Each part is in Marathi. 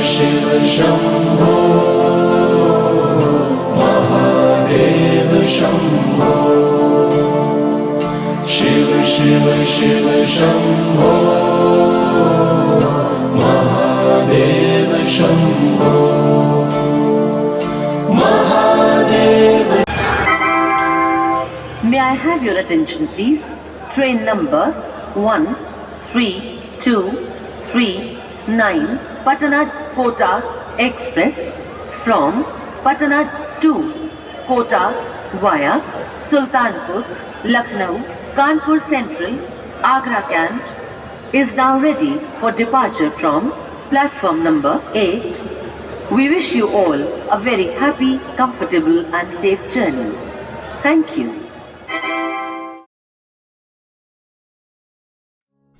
Shiv Shambho Mahadev Shambho Shiv Shiv Shiv Shambho Mahadev Shambho Mahadev. May I have your attention please? Train number 13239 Patna Kota Express from Patna to Kota via Sultanpur, Lucknow, Kanpur Central, Agra Cant is now ready for departure from platform number 8. We wish you all a very happy, comfortable and safe journey. Thank you.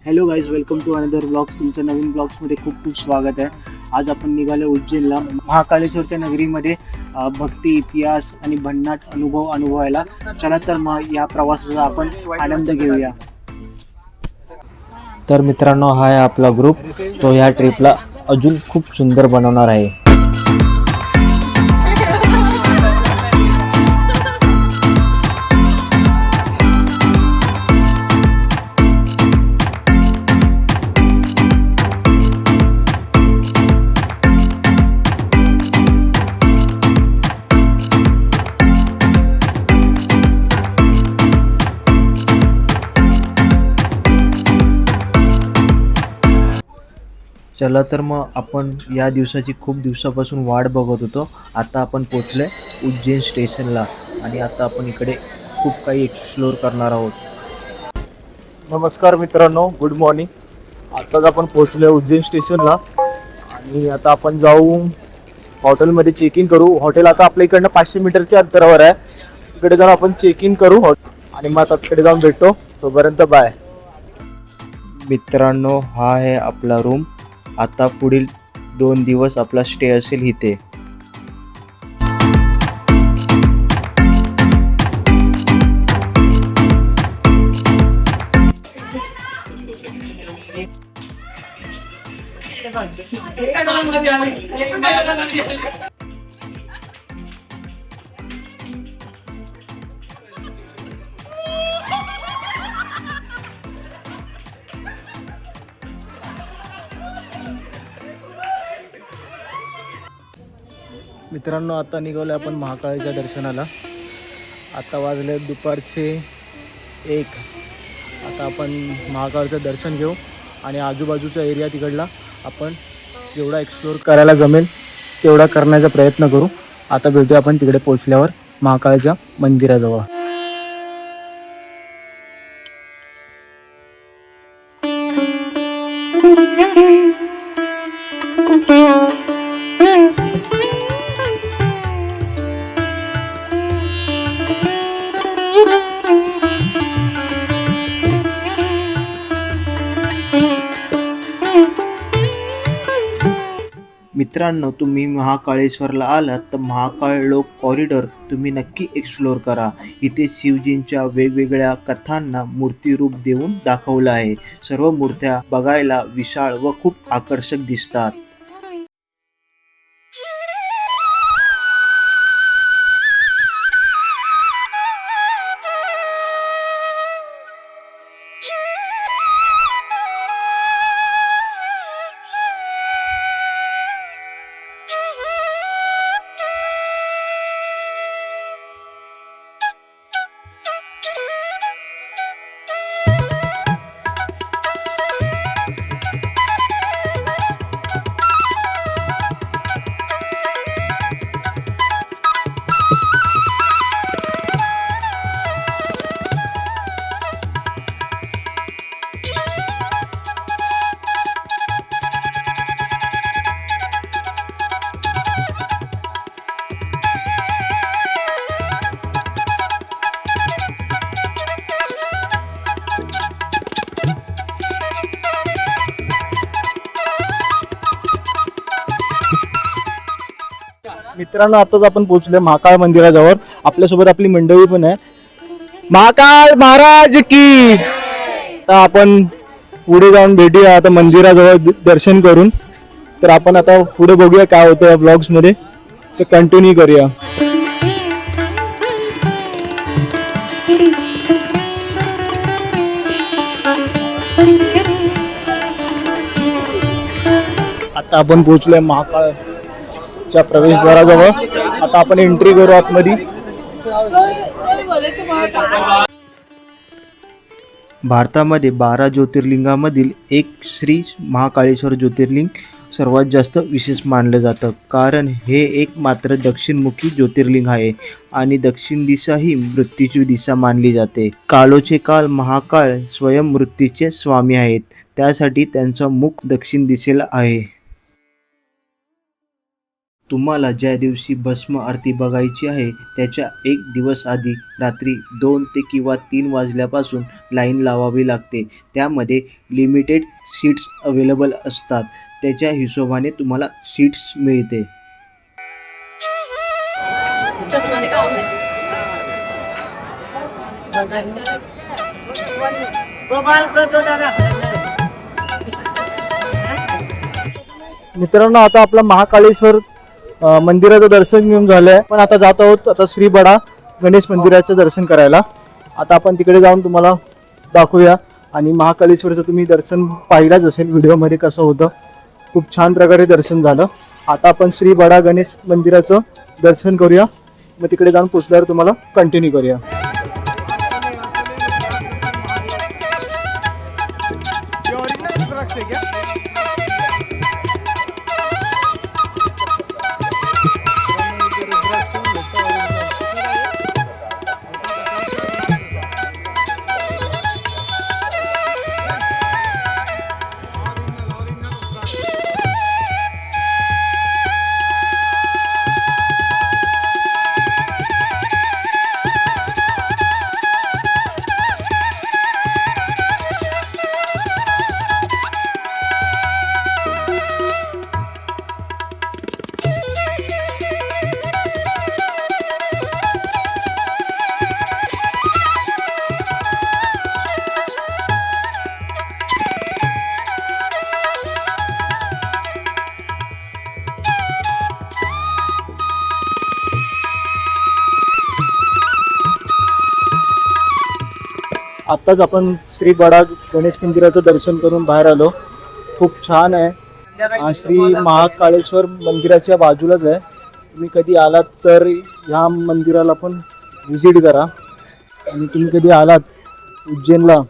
Hello guys, welcome to another blogs. तुमच्या नवीन ब्लॉग्समध्ये खूप खूप स्वागत आहे. आज आपण निघालो उज्जैनला, महाकालेश्वरच्या नगरीमध्ये भक्ती, इतिहास आणि भन्नाट अनुभवायला. चला तर मग या प्रवासाचा आपण आनंद घेऊया. तर मित्रांनो, हा आहे आपला ग्रुप. तो ह्या ट्रिपला अजून खूप सुंदर बनवणार आहे. चला तर मग आपण या दिवसाची खूप दिवसापासून वाट बघत होतो. आता आपण पोचलो आहे उज्जैन स्टेशनला आणि आता आपण इकडे खूप काही एक्सप्लोअर करणार आहोत. नमस्कार मित्रांनो, गुड मॉर्निंग. आताच आपण पोहोचलो उज्जैन स्टेशनला आणि आता आपण जाऊ हॉटेलमध्ये चेक इन करू. हॉटेल आता आपल्या इकडनं 500 मीटरच्या अंतरावर आहे. तिकडे जाऊन आपण चेक इन करू आणि मग आता तिकडे जाऊन भेटतो. तोपर्यंत बाय. मित्रांनो, हा आहे आपला रूम. आता पुढील 2 दिवस आपला स्टे असेल इथे. मित्रांनो, आता निघालो आपण महाकाळीच्या दर्शनाला. आता वाजले दुपारचे 1. आता आपण महाकाळचं दर्शन घेऊ आणि आजूबाजूचा एरिया तिकडला आपण जेवढा एक्सप्लोअर करायला जमेल तेवढा करण्याचा प्रयत्न करू. आता भेटूया आपण तिकडे पोचल्यावर महाकाळच्या मंदिराजवळ. मित्रांनो, तुम्ही महाकाळेश्वरला आलात तर महाकाळ लोक कॉरिडॉर तुम्ही नक्की एक्सप्लोअर करा. इथे शिवजींच्या वेगवेगळ्या कथांना मूर्तिरूप देऊन दाखवलं आहे. सर्व मूर्त्या बघायला विशाळ व खूप आकर्षक दिसतात. मित्रांनो, आताच आपण पोहोचलो महाकाळ मंदिराजवळ. आपल्यासोबत आपली मंडळी पण आहे. महाकाळ महाराज की. आता आपण पुढे जाऊन भेटूया आता मंदिराजवळ दर्शन करून. तर आपण आता पुढे बघूया काय होतं या ब्लॉग्समध्ये, ते कंटिन्यू करूया. आता आपण पोहोचलोय महाकाळच्या प्रवेशद्वाराजवळ. आता आपण एंट्री करू आतमध्ये. भारतामध्ये 12 ज्योतिर्लिंगामधील एक श्री महाकाळेश्वर ज्योतिर्लिंग सर्वात जास्त विशेष मानलं जातं, कारण हे एक मात्र दक्षिणमुखी ज्योतिर्लिंग आहे आणि दक्षिण दिशा ही मृत्यूची दिशा मानली जाते. काळोचे काळ महाकाळ स्वयं मृत्यूचे स्वामी आहेत, त्यासाठी त्यांचा मुख दक्षिण दिशेला आहे. तुम्हाला ज्या दिवशी भस्म आरती बघायची आहे त्याच्या एक दिवस आधी रात्री 2 ते किंवा 3 वाजल्यापासून लाईन लावावी लागते. त्यामध्ये लिमिटेड सीट्स अवेलेबल असतात, त्याच्या हिशोबाने तुम्हाला सीट्स मिळते. मित्रांनो, आता आपला महाकाळेश्वर मंदिराचं दर्शन घेऊन झालंय, पण आता जात आहोत आता श्री बडा गणेश मंदिराचं दर्शन करायला. आता आपण तिकडे जाऊन तुम्हाला दाखवूया. आणि महाकाळेश्वरचं तुम्ही दर्शन पाहिलाच असेल व्हिडिओमध्ये कसं होतं, खूप छान प्रकारे दर्शन झालं. आता आपण श्री बडा गणेश मंदिराचं दर्शन करूया, मग तिकडे जाऊन पोचल्यावर तुम्हाला कंटिन्यू करूया. आत्ताच आपण श्री बडा गणेश मंदिराचं दर्शन करून बाहेर आलो. खूप छान आहे. श्री महाकाळेश्वर मंदिराच्या बाजूलाच आहे. तुम्ही कधी आलात तर ह्या मंदिराला पण व्हिजिट करा. आणि तुम्ही कधी आलात उज्जैनला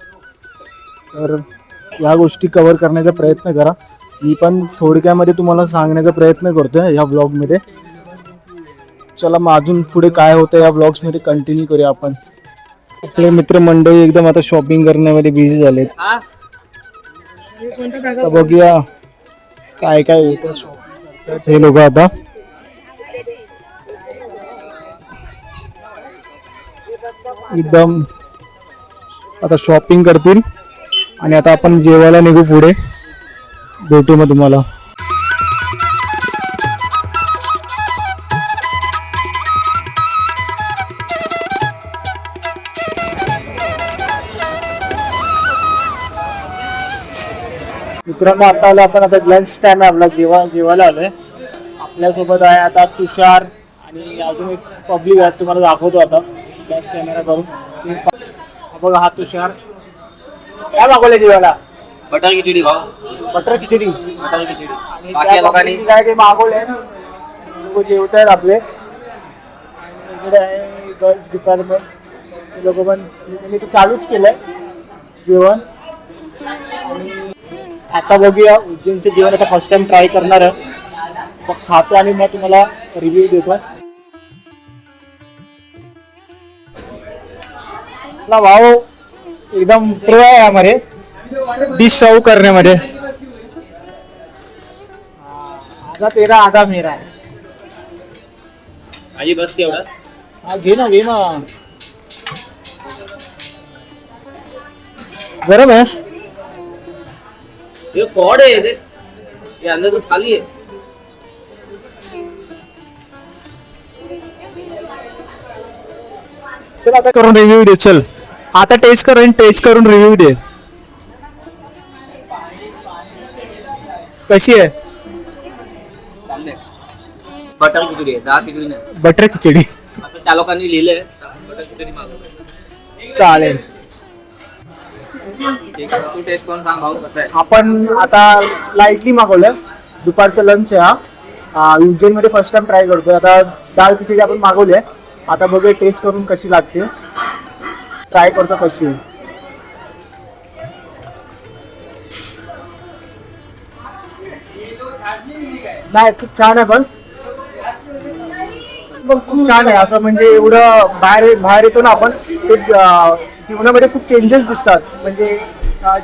तर ह्या गोष्टी कव्हर करण्याचा प्रयत्न करा. मी पण थोडक्यामध्ये तुम्हाला सांगण्याचा प्रयत्न करतोय ह्या ब्लॉगमध्ये. चला मग अजून पुढे काय होतं या ब्लॉग्समध्ये कंटिन्यू करूया आपण. आपले मित्रमंडळी एकदम आता शॉपिंग करण्यामध्ये बिझी झालेत. आता बघूया काय काय होतं हे लोक आता. एकदम आता शॉपिंग करतील आणि आता आपण जेवायला निघू पुढे. भेटू मग तुम्हाला. मित्रांनो, आता आलो आपण. आता लंच टाइम आहे आपला, जेवायला आलोय. आपल्यासोबत आहे आता तुषार आणि अजून एक पब्लिक आहे. तुम्हाला दाखवतो आता बॅक कॅमेरा करून. बघा हा तुषार. काय मागवले जेवायला? बटर खिचडी भाव. बटर खिचडी. बटर खिचडी. आणि बाकी लोकांनी काय ते मागवले लोक जेवत आहेत आपले. इकडे आहे गर्ल्स डिपार्टमेंट. ते लोक पण मी ते चालूच केलंय जेवण. आता बघूया उज्जैनचं जेवण. आता फर्स्ट टाइम ट्राय करणार आहे. मग खातो आणि मग तुम्हाला रिव्ह्यू देतो. भाऊ एकदम प्रो आहे यामध्ये डिश सर्व करण्यामध्ये. आधा तेरा आधा मेरा आहे. माझी बस तेवढं. हा घे ना गरम आहे. ये कॉड है ये अंदर तो खाली है. चल आता करून रिव्ह्यू दे. चल आता टेस्ट करून रिव्ह्यू दे. कशी आहे? चांगले बटर खिचडी आहे, डाळ खिचडी नाही. बटर खिचडी असं त्या लोकांनी लिहिलंय, बटर खिचडी मागवलं. चालेल. तू टेस्ट करून सांग भाऊ कसं आहे. आपण आता लाईटली मागवलं, दुपारचं लंच आहे हा. उज्जैनमध्ये फर्स्ट टाइम ट्राय करतोय. आता डाळ खिचडी आपण मागवली आहे, आता बघूया टेस्ट करून कशी लागते, ट्राय करतो कशी आहे. नाही खूप छान आहे, पण खूप छान आहे. असं म्हणजे एवढं बाहेर येतो ना आपण, ते जीवनामध्ये खूप चेंजेस दिसतात. म्हणजे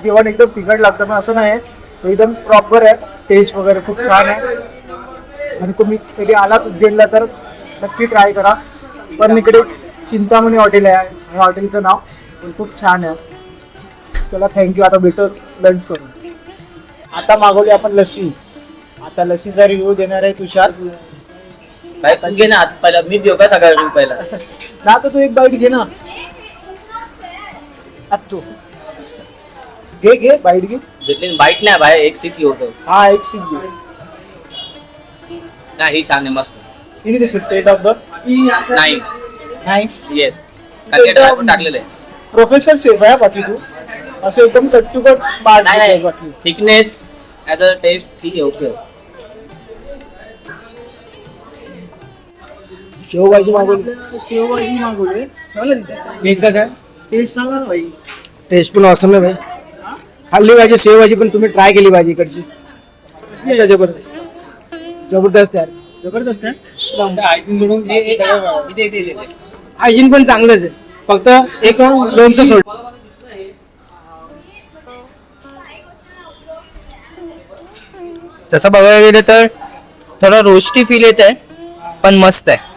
जेवण एकदम फिकट लागतं, पण असं नाही, एकदम प्रॉपर आहे. टेस्ट वगैरे खूप छान आहे. आणि तुम्ही कधी आलात उज्जैनला तर नक्की ट्राय करा. पण इकडे चिंतामणी हॉटेल आहे, या हॉटेलचं नाव पण खूप छान आहे. चला थँक्यू. आता भेटू लंच करून. आता मागवली आपण लस्सी. आता लस्सीचा रिव्ह्यू देणार आहे तुषार. काय तू घे ना आत पहिला, मी देऊ का सगळ्या पहिला. ना तर तू एक बाईट घे ना. तू घे बाईट घे. घेतली बाईट नाही बाहेर, एक सीट होतं. हा एक सीट घे. नाही ही छान आहे, मस्त. किती दिसत टेट ऑफ द नाही नाही येस टाकलेलं आहे. प्रोफेशनल शेफ आहे बाकी तू, असं एकदम कट टू कट पार्ट नाही बाकी. थिकनेस ॲज अ टेस्ट ठीक आहे, ओके. शेवभाजी मागवली. शेवभाजी मागवली. टेस्ट कसा आहे? टेस्ट सांगा ना भाई. टेस्ट पण असं नाही भाई. खाल्ली भाजी शेवभाजी, पण तुम्ही ट्राय केली भाजी इकडची. जबरदस्त जबरदस्त आहे, जबरदस्त आहे. हायजीन पण चांगलंच आहे, फक्त एक लोणचं सोड. तसं बघायला गेलं तर थोडा रोस्टी फील येत आहे, पण मस्त आहे.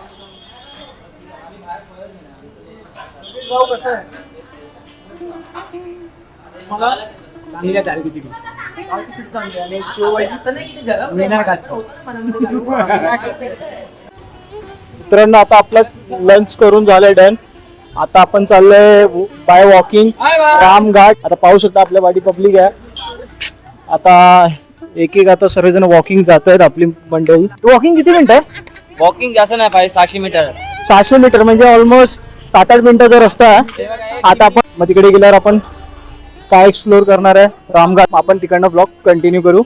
मित्रांनो आता आपलं लंच करून झालंय डन. आता आपण चाललोय बाय वॉकिंग रामघाट. आता पाहू शकता आपल्या वाडी पब्लिक आहे. आता एक आता सर्वजण वॉकिंग जात आहेत आपली मंडळी. वॉकिंग किती मिनिटं आहे? वॉकिंग जास्त नाही पाहिजे, 600 मीटर. 600 मीटर म्हणजे ऑलमोस्ट 7-8 मिनिटाचा रस्ता आहे. आता आपण मग तिकडे गेल्यावर आपण काय एक्सप्लोर करणार आहे रामघाट. आपण तिकडनं ब्लॉग कंटिन्यू करू.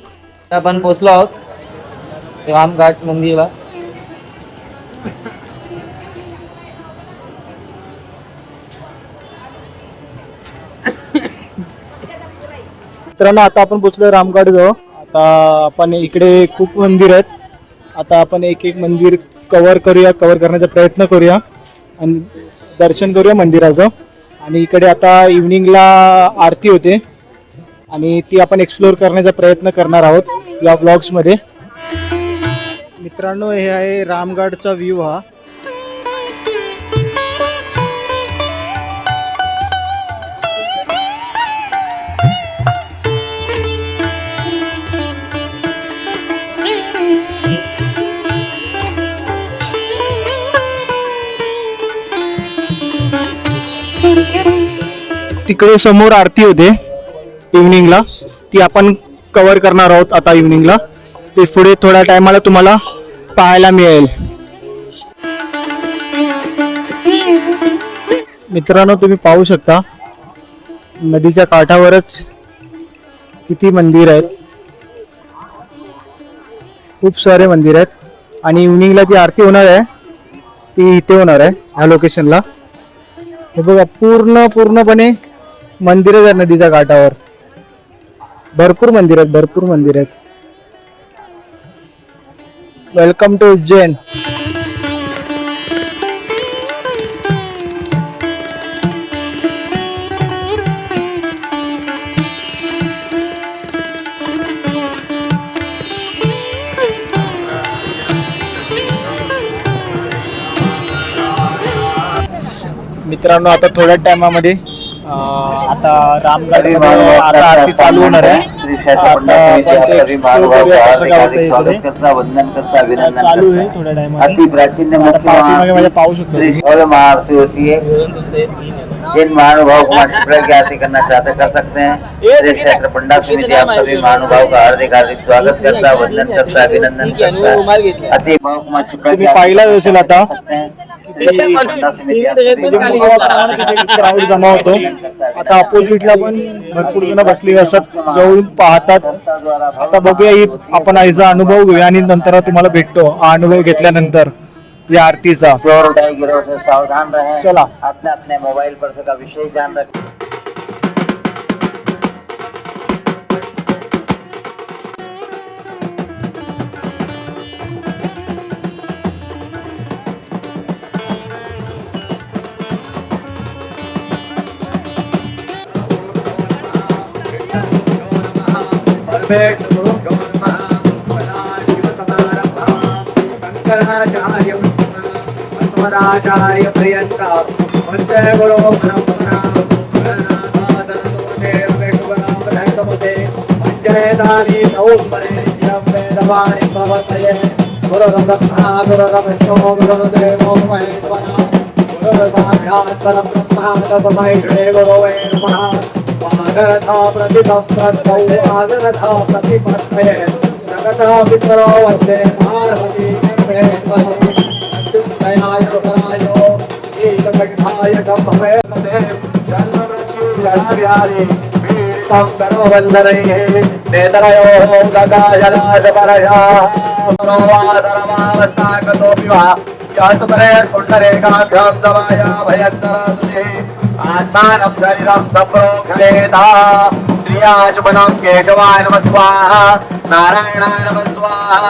आपण पोहोचलो आहोत रामघाट मंदिरला. मित्रांनो आता आपण पोहोचलो रामघाट जवळ. आता आपण इकडे खूप मंदिर आहेत. आता आपण एक एक मंदिर कव्हर करण्याचा प्रयत्न करूया आणि दर्शन करूया मंदिराचं. आणि इकडे आता इव्हनिंगला आरती होते आणि ती आपण एक्सप्लोर करण्याचा प्रयत्न करणार आहोत या ब्लॉग्समध्ये. मित्रांनो हे आहे रामघाटचा व्ह्यू हा. तिकडे समोर आरती होते इव्हनिंगला, ती आपण कव्हर करणार आहोत आता इव्हनिंगला. ते पुढे थोड्या टायमाला तुम्हाला पाहायला मिळेल. मित्रांनो तुम्ही पाहू शकता नदीच्या काठावरच किती मंदिर आहेत, खूप सारे मंदिर आहेत. आणि इव्हनिंगला ती आरती होणार आहे, ती इथे होणार आहे ह्या लोकेशनला. हे बघा पूर्णपणे मंदिरच आहे नदीच्या काठावर. भरपूर मंदिर आहेत. Welcome to Ujjain. मित्रांनो आता थोड्या टायमामध्ये आता रामघाटमध्ये आता आरती चालू होणार आहे. चालू आहे थोड्या टायमामध्ये. पाठीमागे माझ्या पाहू शकतो. जिन महानुभाव को माँ शिप्रा की आरती करना चाहते कर सकते हैं। श्री क्षेत्र पंडा समिति आप सभी महानुभाव का हार्दिक हार्दिक स्वागत करता, वंदन करता, अभिनंदन करता है। अति भाव को माँ शिप्रा की तुम्ही पाहिला असेल आता पंडा समिति आप सभी लिंबोबाप्रमाणे तिथे एक क्राऊड जमा होतो. आता अपोजिटला पण भरपूर जण बसलेली असतात, जवळून पाहतात. आता बघूया ही आपण याचा अनुभव घेऊया आणि नंतर तुम्हाला भेटतो हा अनुभव घेतल्यानंतर या आरतीचा. चोर गिरोह से सावधान रहें, चला. अपने अपने मोबाइल पर का विशेष ध्यान रखें. आचार्य पर्यंत वंदे गुरु परंपरा पंचेतानि सौस्मरे वेदवाणी प्रवर्तये गुरुर्ब्रह्मा गुरुर्विष्णु गुरुर्देवो महेश्वरः गुरुर्साक्षात् परब्रह्म तस्मै श्री गुरवे नमः. वागरथा प्रतिपत्तौ वागरथा प्रतिपत्तये जगतः पितरो वन्दे पार्वती दयाय रुद्रायो नीलकण्ठाय कम्भवे जन्ममृत्युजराव्याधि पीडितं सर्ववन्दनैः नेतरयोः गगाजलाशपरयाः सर्वावस्थागतोऽपि वा यातुपरे कुण्डरेखाभ्यां दवाया भयन्तरास्ते आत्मानं शरीरं सम्प्रोक्षयेता क्रियाचुपनं केशवाय नमः स्वाहा नारायणाय नमः स्वाहा.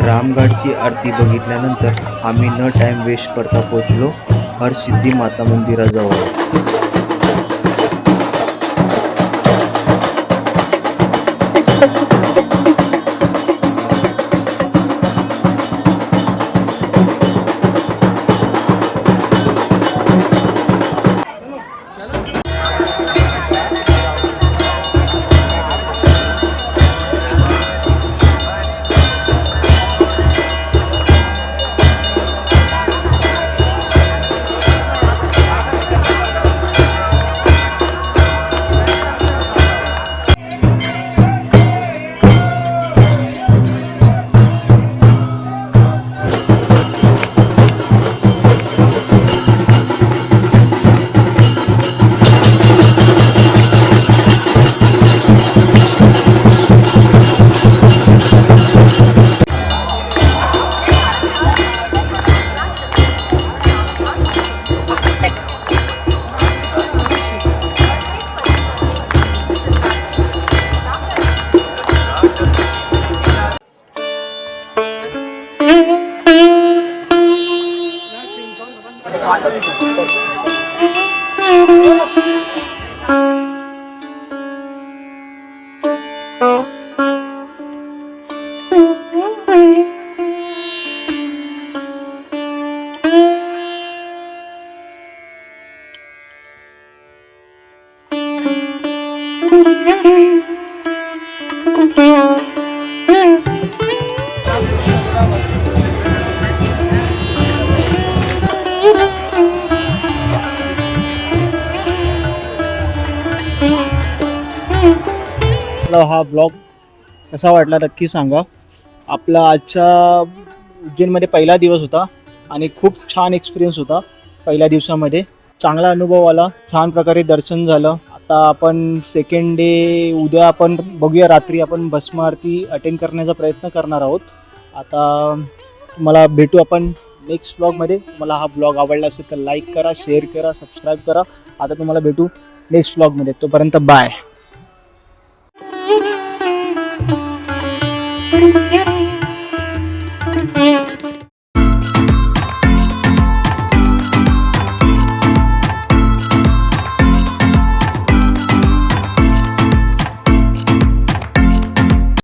रामगडची आरती बघितल्यानंतर आम्ही न टाइम वेस्ट करता पोहोचलो हरसिद्धी माता मंदिराजवळ. मला हा ब्लॉग कसा वाटला नक्की सांगा. आपला आजच्या उज्जैनमध्ये पहिला दिवस होता आणि खूप छान एक्सपिरियन्स होता. पहिल्या दिवसामध्ये चांगला अनुभव आला, छान प्रकारे दर्शन झालं. आता आपण सेकंड डे उद्या आपण बघूया, रात्री आपण भस्म आरती अटेंड करण्याचा प्रयत्न करणार आहोत. आता मला भेटू आपण नेक्स्ट ब्लॉगमध्ये. मला हा ब्लॉग आवडला असेल तर लाईक करा, शेअर करा, सबस्क्राईब करा. आता तुम्हाला भेटू नेक्स्ट ब्लॉगमध्ये. तोपर्यंत बाय. Thank you.